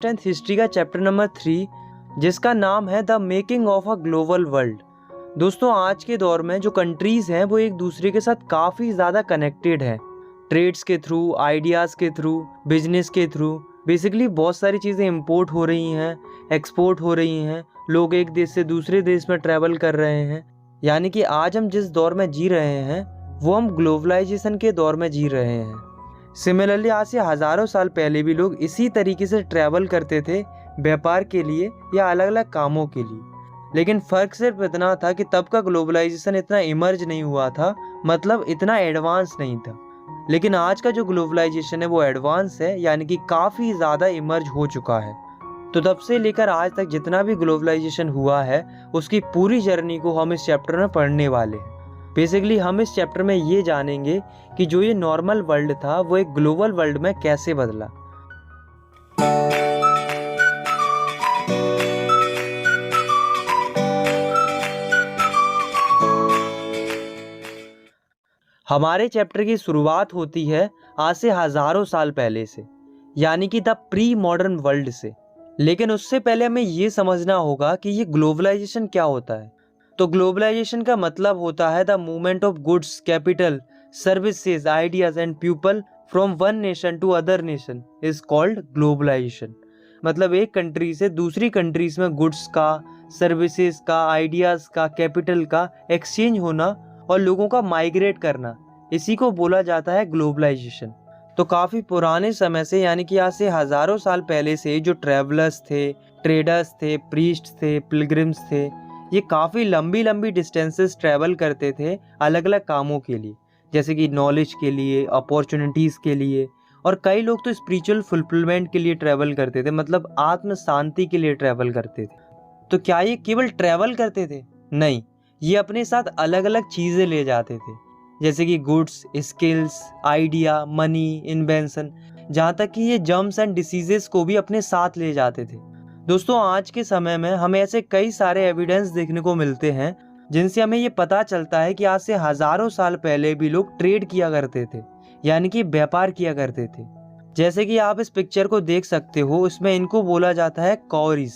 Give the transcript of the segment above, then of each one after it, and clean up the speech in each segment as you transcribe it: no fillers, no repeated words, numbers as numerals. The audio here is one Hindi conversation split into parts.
टेंथ हिस्ट्री का चैप्टर नंबर 3 जिसका नाम है the making of a global world. दोस्तों आज के दौर में जो कंट्रीज़ हैं वो एक दूसरे के साथ काफ़ी ज़्यादा कनेक्टेड है, ट्रेड्स के थ्रू, आइडियाज़ के थ्रू, बिजनेस के थ्रू। बेसिकली बहुत सारी चीज़ें इंपोर्ट हो रही हैं, एक्सपोर्ट हो रही हैं, लोग एक देश से दूसरे देश में ट्रैवल कर रहे हैं। यानी कि आज हम जिस दौर में जी रहे हैं वो हम ग्लोबलाइजेशन के दौर में जी रहे हैं। सिमिलरली आज से हज़ारों साल पहले भी लोग इसी तरीके से ट्रैवल करते थे व्यापार के लिए या अलग अलग कामों के लिए। लेकिन फ़र्क सिर्फ इतना था कि तब का ग्लोबलाइजेशन इतना इमर्ज नहीं हुआ था, मतलब इतना एडवांस नहीं था। लेकिन आज का जो ग्लोबलाइजेशन है वो एडवांस है, यानी कि काफ़ी ज़्यादा इमर्ज हो चुका है। तो तब से लेकर आज तक जितना भी ग्लोबलाइजेशन हुआ है उसकी पूरी जर्नी को हम इस चैप्टर में पढ़ने वाले हैं। बेसिकली हम इस चैप्टर में ये जानेंगे कि जो ये नॉर्मल वर्ल्ड था वो एक ग्लोबल वर्ल्ड में कैसे बदला। हमारे चैप्टर की शुरुआत होती है आज से हज़ारों साल पहले से, यानी कि द प्री मॉडर्न वर्ल्ड से। लेकिन उससे पहले हमें ये समझना होगा कि ये ग्लोबलाइजेशन क्या होता है। तो ग्लोबलाइजेशन का मतलब होता है the movement of goods, capital, services, ideas and people from one nation to other nation is called globalization. मतलब एक कंट्री से दूसरी कंट्रीज में गुड्स का, सर्विसेज का, आइडियाज का, कैपिटल का एक्सचेंज होना और लोगों का माइग्रेट करना, इसी को बोला जाता है ग्लोबलाइजेशन। तो काफ़ी पुराने समय से, यानी कि आज से हज़ारों साल पहले से जो ट्रैवलर्स थे, ट्रेडर्स थे, प्रीस्ट थे, पिलग्रिम्स थे, ये काफ़ी लंबी लंबी डिस्टेंसेस ट्रैवल करते थे अलग अलग कामों के लिए, जैसे कि नॉलेज के लिए, अपॉर्चुनिटीज़ के लिए, और कई लोग तो स्पिरिचुअल फुलफिलमेंट के लिए ट्रैवल करते थे, मतलब आत्म शांति के लिए ट्रैवल करते थे। तो क्या ये केवल ट्रैवल करते थे? नहीं, ये अपने साथ अलग अलग चीज़ें ले जाते थे, जैसे कि goods, skills, idea, money, invention, जहाँ तक कि ये जर्म्स एंड डिसीजेस को भी अपने साथ ले जाते थे। दोस्तों आज के समय में हमें ऐसे कई सारे एविडेंस देखने को मिलते हैं जिनसे हमें ये पता चलता है कि आज से हज़ारों साल पहले भी लोग ट्रेड किया करते थे, यानी कि व्यापार किया करते थे। जैसे कि आप इस पिक्चर को देख सकते हो, इसमें इनको बोला जाता है कौरीज।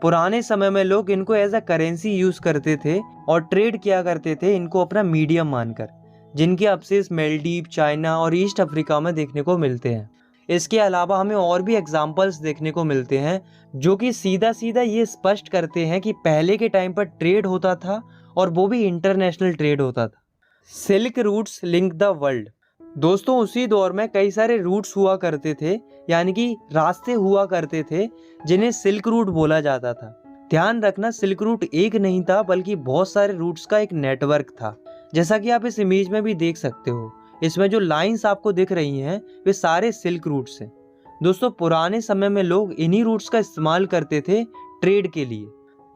पुराने समय में लोग इनको एज अ करेंसी यूज करते थे और ट्रेड किया करते थे इनको अपना मीडियम मानकर, जिनके अवशेष मालदीव, चाइना और ईस्ट अफ्रीका में देखने को मिलते हैं। इसके अलावा हमें और भी एग्जाम्पल्स देखने को मिलते हैं जो कि सीधा सीधा ये स्पष्ट करते हैं कि पहले के टाइम पर ट्रेड होता था और वो भी इंटरनेशनल ट्रेड होता था। Silk routes link the world. दोस्तों उसी दौर में कई सारे रूट्स हुआ करते थे, यानी कि रास्ते हुआ करते थे जिन्हें सिल्क रूट बोला जाता था। ध्यान रखना, सिल्क रूट एक नहीं था बल्कि बहुत सारे रूट्स का एक नेटवर्क था, जैसा कि आप इस इमेज में भी देख सकते हो। इसमें जो लाइंस आपको दिख रही हैं वे सारे सिल्क रूट्स हैं। दोस्तों पुराने समय में लोग इन्हीं रूट्स का इस्तेमाल करते थे ट्रेड के लिए।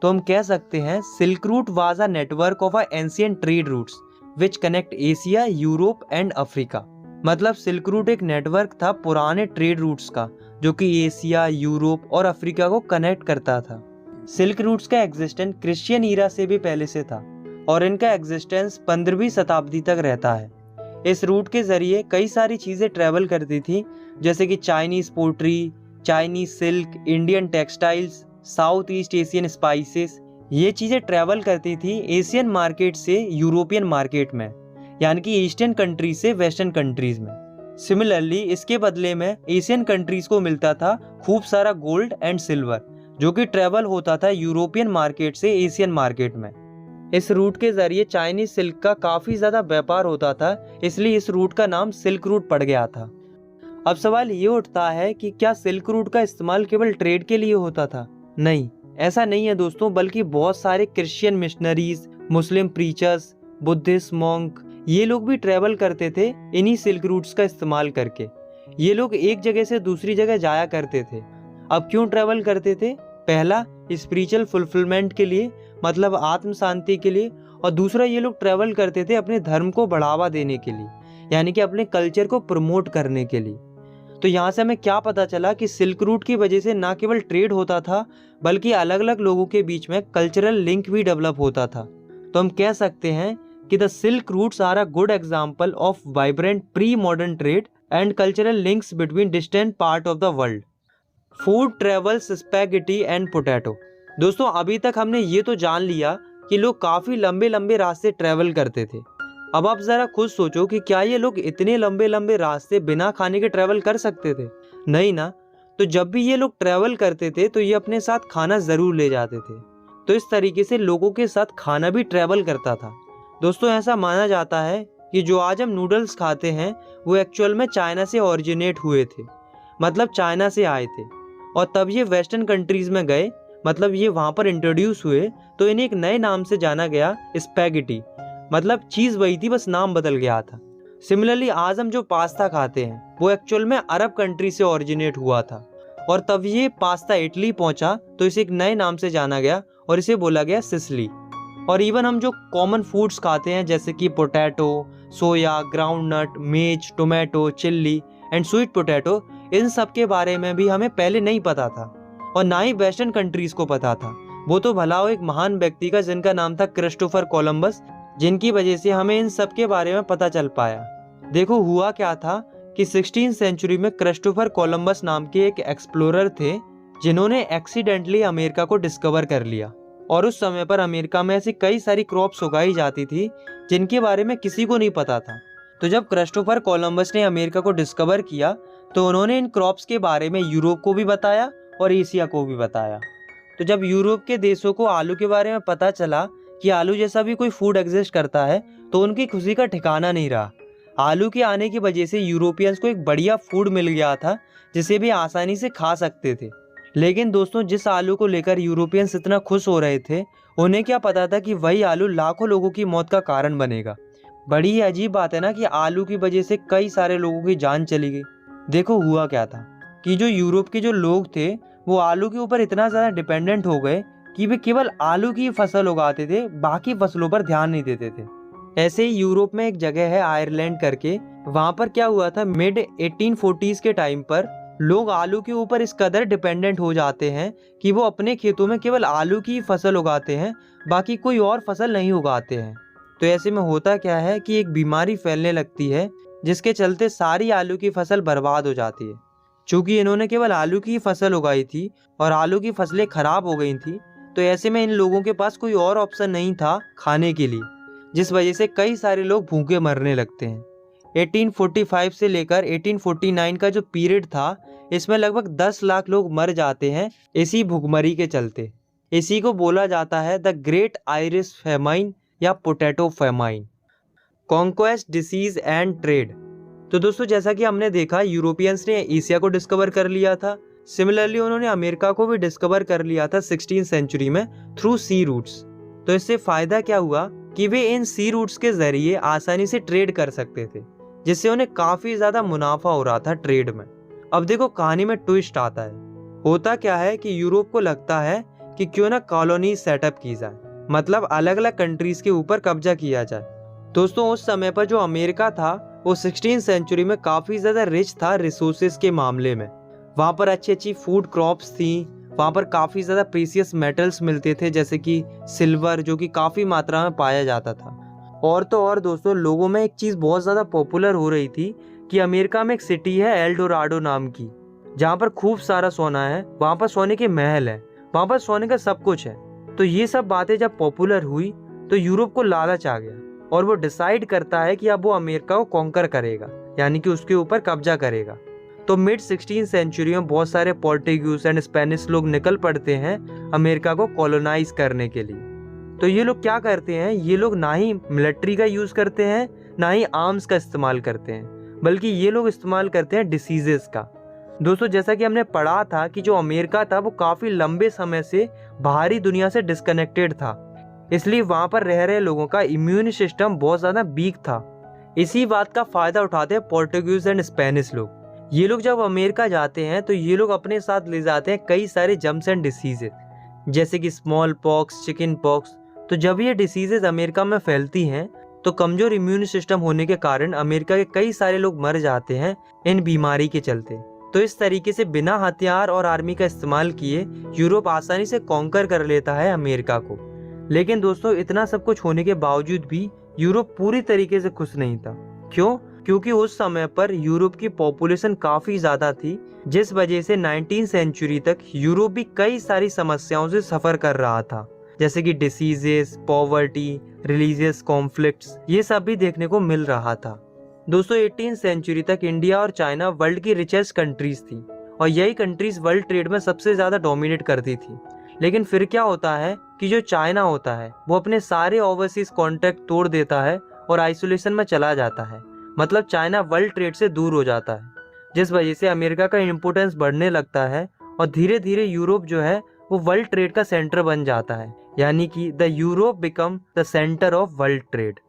तो हम कह सकते हैं silk route was a network of a ancient trade routes which connect Asia, Europe and Africa. मतलब सिल्क रूट एक नेटवर्क था पुराने ट्रेड रूट्स का जो कि एशिया, यूरोप और अफ्रीका को कनेक्ट करता था। सिल्क रूट्स का एग्जिस्टेंस क्रिश्चियन ईरा से भी पहले से था और इनका एग्जिस्टेंस 15वीं शताब्दी तक रहता है। इस रूट के जरिए कई सारी चीज़ें ट्रैवल करती थी, जैसे कि Chinese pottery, Chinese silk, Indian textiles, South East Asian spices. ये चीज़ें ट्रैवल करती थी एशियन मार्केट से यूरोपियन मार्केट में, यानी कि ईस्टर्न कंट्रीज से वेस्टर्न कंट्रीज में। सिमिलरली इसके बदले में एशियन कंट्रीज को मिलता था खूब सारा गोल्ड एंड सिल्वर, जो कि ट्रैवल होता था यूरोपियन मार्केट से एशियन मार्केट में। इस रूट के जरिए चाइनीज सिल्क का काफ़ी ज़्यादा व्यापार होता था, इसलिए इस रूट का नाम सिल्क रूट पड़ गया था। अब सवाल ये उठता है कि क्या सिल्क रूट का इस्तेमाल केवल ट्रेड के लिए होता था? नहीं, ऐसा नहीं है दोस्तों, बल्कि बहुत सारे क्रिश्चियन मिशनरीज, मुस्लिम प्रीचर्स, बुद्धिस्ट मॉन्क, ये लोग भी ट्रैवल करते थे इन्हीं सिल्क रूट्स का इस्तेमाल करके। ये लोग एक जगह से दूसरी जगह जाया करते थे। अब क्यों ट्रैवल करते थे? पहला, स्पिरिचुअल फुलफिलमेंट के लिए, मतलब आत्म शांति के लिए, और दूसरा ये लोग ट्रैवल करते थे अपने धर्म को बढ़ावा देने के लिए, यानी कि अपने कल्चर को प्रमोट करने के लिए। तो यहाँ से हमें क्या पता चला कि सिल्क रूट की वजह से ना केवल ट्रेड होता था बल्कि अलग अलग लोगों के बीच में कल्चरल लिंक भी डेवलप होता था। तो हम कह सकते हैं कि the silk routes are a good example of vibrant pre modern trade and cultural links between distant part of the world. Food travels spaghetti and potato. दोस्तों अभी तक हमने ये तो जान लिया कि लोग काफ़ी लंबे लंबे रास्ते ट्रैवल करते थे। अब आप ज़रा खुद सोचो कि क्या ये लोग इतने लंबे लंबे रास्ते बिना खाने के ट्रैवल कर सकते थे? नहीं ना। तो जब भी ये लोग ट्रैवल करते थे तो ये अपने साथ खाना ज़रूर ले जाते थे। तो इस तरीके से लोगों के साथ खाना भी ट्रैवल करता था। दोस्तों ऐसा माना जाता है कि जो आज हम नूडल्स खाते हैं वो एक्चुअल में चाइना से ओरिजिनेट हुए थे, मतलब चाइना से आए थे। और तब ये वेस्टर्न कंट्रीज़ में गए, मतलब ये वहाँ पर इंट्रोड्यूस हुए, तो इन्हें एक नए नाम से जाना गया, स्पैगेटी। मतलब चीज़ वही थी, बस नाम बदल गया था। सिमिलरली आज हम जो पास्ता खाते हैं वो एक्चुअल में अरब कंट्री से ओरिजिनेट हुआ था, और तब ये पास्ता इटली पहुंचा तो इसे एक नए नाम से जाना गया और इसे बोला गया सिसिली। और इवन हम जो कॉमन फूड्स खाते हैं जैसे कि potato, soya, groundnut, maize, tomato, chilli and sweet potato, इन सब के बारे में भी हमें पहले नहीं पता था और ना ही वेस्टर्न कंट्रीज को पता था। वो तो भला हो एक महान व्यक्ति का जिनका नाम था क्रिस्टोफर कोलंबस, जिनकी वजह से हमें इन सब के बारे में पता चल पाया। देखो हुआ क्या था कि 16वीं सेंचुरी में क्रिस्टोफर कोलंबस नाम के एक एक्सप्लोरर थे जिन्होंने एक्सीडेंटली अमेरिका को डिस्कवर कर लिया। और उस समय पर अमेरिका में ऐसी कई सारी क्रॉप्स उगाई जाती थी जिनके बारे में किसी को नहीं पता था। तो जब क्रिस्टोफर कोलंबस ने अमेरिका को डिस्कवर किया तो उन्होंने इन क्रॉप्स के बारे में यूरोप को भी बताया और एशिया को भी बताया। तो जब यूरोप के देशों को आलू के बारे में पता चला कि आलू जैसा भी कोई फूड एग्जिस्ट करता है तो उनकी खुशी का ठिकाना नहीं रहा। आलू के आने की वजह से यूरोपियंस को एक बढ़िया फूड मिल गया था जिसे भी आसानी से खा सकते थे। लेकिन दोस्तों जिस आलू को लेकर यूरोपियंस इतना खुश हो रहे थे, उन्हें क्या पता था कि वही आलू लाखों लोगों की मौत का कारण बनेगा। बड़ी ही अजीब बात है ना कि आलू की वजह से कई सारे लोगों की जान चली गई। देखो हुआ क्या था कि जो यूरोप के जो लोग थे वो आलू के ऊपर इतना ज़्यादा डिपेंडेंट हो गए कि वे केवल आलू की फसल उगाते थे, बाकी फसलों पर ध्यान नहीं देते थे। ऐसे ही यूरोप में एक जगह है आयरलैंड करके, वहाँ पर क्या हुआ था मिड 1840s के टाइम पर लोग आलू के ऊपर इस कदर डिपेंडेंट हो जाते हैं कि वो अपने खेतों में केवल आलू की फसल उगाते हैं, बाकी कोई और फसल नहीं उगाते हैं। तो ऐसे में होता क्या है कि एक बीमारी फैलने लगती है जिसके चलते सारी आलू की फसल बर्बाद हो जाती है। चूँकि इन्होंने केवल आलू की फसल उगाई थी और आलू की फसलें खराब हो गई थी, तो ऐसे में इन लोगों के पास कोई और ऑप्शन नहीं था खाने के लिए, जिस वजह से कई सारे लोग भूखे मरने लगते हैं। 1845 से लेकर 1849 का जो पीरियड था, इसमें लगभग 10 लाख लोग मर जाते हैं इसी भुखमरी के चलते। इसी को बोला जाता है द ग्रेट आयरिश फेमाइन या potato famine. Conquest, disease and trade. तो दोस्तों जैसा कि हमने देखा यूरोपियंस ने एशिया को डिस्कवर कर लिया था, सिमिलरली उन्होंने अमेरिका को भी डिस्कवर कर लिया था 16वीं सेंचुरी में थ्रू सी रूट्स। तो इससे फायदा क्या हुआ कि वे इन सी रूट्स के जरिए आसानी से ट्रेड कर सकते थे, जिससे उन्हें काफी ज्यादा मुनाफा हो रहा था ट्रेड में। अब देखो कहानी में ट्विस्ट आता है। होता क्या है कि यूरोप को लगता है कि क्यों ना कॉलोनी सेटअप की जाए, मतलब अलग अलग कंट्रीज के ऊपर कब्जा किया जाए। दोस्तों उस समय पर जो अमेरिका था वो 16वीं सेंचुरी में काफी ज्यादा रिच था रिसोर्सेज के मामले में। वहाँ पर अच्छी अच्छी फूड क्रॉप्स थी, वहाँ पर काफी ज्यादा प्रीशियस मेटल्स मिलते थे जैसे कि सिल्वर, जो कि काफी मात्रा में पाया जाता था। और तो और दोस्तों लोगों में एक चीज़ बहुत ज़्यादा पॉपुलर हो रही थी कि अमेरिका में एक सिटी है एल्डोराडो नाम की, जहाँ पर खूब सारा सोना है, वहाँ पर सोने के महल है, वहाँ पर सोने का सब कुछ है। तो ये सब बातें जब पॉपुलर हुई तो यूरोप को लालच आ गया और वो डिसाइड करता है कि अब वो अमेरिका को कॉन्कर करेगा, यानी कि उसके ऊपर कब्जा करेगा। तो मिड 16वीं सेंचुरी में बहुत सारे पोर्टुगीज एंड स्पेनिश लोग निकल पड़ते हैं अमेरिका को कॉलोनाइज करने के लिए। तो ये लोग क्या करते हैं, ये लोग ना ही मिलिट्री का यूज़ करते हैं ना ही आर्म्स का इस्तेमाल करते हैं, बल्कि ये लोग इस्तेमाल करते हैं डिसीजेस का। दोस्तों जैसा कि हमने पढ़ा था कि जो अमेरिका था वो काफ़ी लंबे समय से बाहरी दुनिया से डिस्कनेक्टेड था, इसलिए वहाँ पर रह रहे लोगों का इम्यून सिस्टम बहुत ज़्यादा वीक था। इसी बात का फ़ायदा उठाते हैं पोर्टुगीज एंड स्पेनिश लोग। ये लोग जब अमेरिका जाते हैं तो ये लोग अपने साथ ले जाते हैं कई सारे जम्स एंड डिसीजेज, जैसे कि स्मॉल पॉक्स, चिकन पॉक्स। तो जब ये डिसीजेज अमेरिका में फैलती हैं तो कमज़ोर इम्यून सिस्टम होने के कारण अमेरिका के कई सारे लोग मर जाते हैं इन बीमारी के चलते। तो इस तरीके से बिना हथियार और आर्मी का इस्तेमाल किए यूरोप आसानी से कॉन्कर कर लेता है अमेरिका को। लेकिन दोस्तों इतना सब कुछ होने के बावजूद भी यूरोप पूरी तरीके से खुश नहीं था। क्यों? क्योंकि उस समय पर यूरोप की पॉपुलेशन काफ़ी ज़्यादा थी, जिस वजह से 19वीं सेंचुरी तक यूरोप भी कई सारी समस्याओं से सफ़र कर रहा था, जैसे कि डिसीजेस, पॉवर्टी, रिलीजियस कॉन्फ्लिक्ट्स, ये सब भी देखने को मिल रहा था। दोस्तों 18वीं सेंचुरी तक इंडिया और चाइना वर्ल्ड की रिचेस्ट कंट्रीज थी और यही कंट्रीज वर्ल्ड ट्रेड में सबसे ज़्यादा डोमिनेट करती थी। लेकिन फिर क्या होता है कि जो चाइना होता है वो अपने सारे ओवरसीज कॉन्ट्रैक्ट तोड़ देता है और आइसोलेशन में चला जाता है, मतलब चाइना वर्ल्ड ट्रेड से दूर हो जाता है, जिस वजह से अमेरिका का इम्पोर्टेंस बढ़ने लगता है और धीरे धीरे यूरोप जो है वो वर्ल्ड ट्रेड का सेंटर बन जाता है, यानी कि the Europe become the centre of world trade.